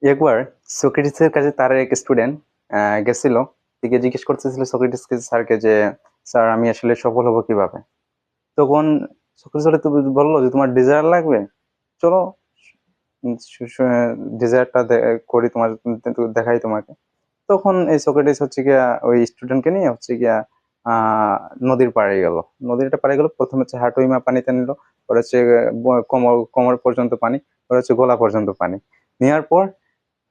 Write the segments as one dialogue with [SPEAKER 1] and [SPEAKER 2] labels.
[SPEAKER 1] একবার সক্রেটিসের কাছে তার এক স্টুডেন্ট গেছিল, দিকে জিজ্ঞেস করতেছিল সক্রেটিস স্যারকে যে স্যার আমি আসলে সফল হবো কিভাবে। তখন সক্রেটিস বললো যে তোমার ডিজায়ার লাগবে, চলো ডিজায়ারটা করি তোমার, দেখাই তোমাকে। তখন এই সক্রেটিস হচ্ছে গিয়া ওই স্টুডেন্টকে নিয়ে হচ্ছে গিয়া নদীর পাড়ে গেল। নদীটা পাড়ে গেল, প্রথমে হচ্ছে হাঁটুইমা পানিতে নিল, পরে হচ্ছে কোমর কোমর পর্যন্ত পানি, পরে হচ্ছে গলা পর্যন্ত পানি নেওয়ার পর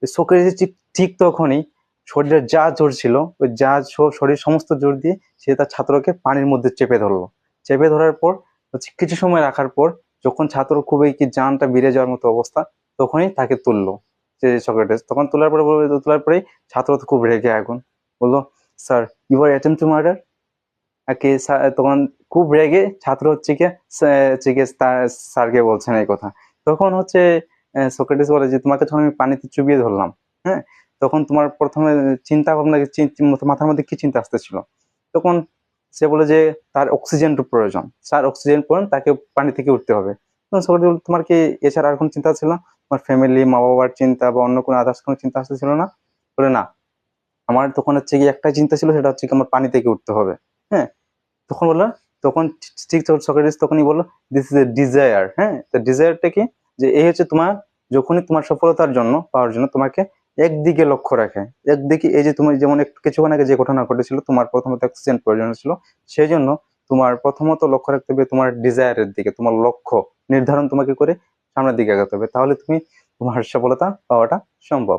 [SPEAKER 1] সক্রেটিস ঠিক ঠিক তখনই শরীরের যা জোর ছিল, ওই যা শরীর সমস্ত জোর দিয়ে সে তার ছাত্রকে পানির মধ্যে চেপে ধরলো। চেপে ধরার পর হচ্ছে কিছু সময় রাখার পর যখন ছাত্র খুবই কি জানটা বেড়ে যাওয়ার মতো অবস্থা, তখনই তাকে তুললো যে সক্রেটিস। তখন তোলার পরে তোলার পরেই ছাত্র তো খুব রেগে আগুন, বললো sir you are attempt to murder. তখন খুব রেগে ছাত্র হচ্ছে কি স্যারকে বলছেন এই কথা। তখন হচ্ছে সক্রেটিস বলে যে তোমাকে যখন আমি পানিতে চুবিয়ে ধরলাম, হ্যাঁ, তখন তোমার প্রথমে চিন্তা ভাবনা মাথার মধ্যে কি চিন্তা আসতেছিল? তখন সে বলে যে তার অক্সিজেন প্রয়োজন, স্যার অক্সিজেন প্রয়োজন, তাকে পানি থেকে উঠতে হবে। তখন সক্রেটিস বলে তোমার কি এছাড়া আর কোনো চিন্তা ছিল না? তোমার ফ্যামিলি, মা বাবার চিন্তা বা অন্য কোনো আদার্স কোনো চিন্তা আসতেছিল না? বলে না, আমার তখন হচ্ছে কি একটাই চিন্তা ছিল, সেটা হচ্ছে কি আমার পানি থেকে উঠতে হবে। হ্যাঁ, তখন বললো, তখন ঠিক সক্রেটিস তখনই বললো দিস ইজ এ ডিজায়ার। হ্যাঁ, তো ডিজায়ারটা কি, যে এই হচ্ছে তোমার, যখনই তোমার সফলতার জন্য পাওয়ার জন্য তোমাকে একদিকে লক্ষ্য রাখে, একদিকে। এই যে তুমি যেমন একটু কিছুক্ষণ আগে যে ঘটনা ঘটেছিল, তোমার প্রথমত অক্সিজেন প্রয়োজন ছিল, সেই জন্য তোমার প্রথমত লক্ষ্য রাখতে হবে তোমার ডিজায়ারের দিকে, তোমার লক্ষ্য নির্ধারণ তোমাকে করে সামনের দিকে আগাতে হবে, তাহলে তুমি তোমার সফলতা পাওয়াটা সম্ভব।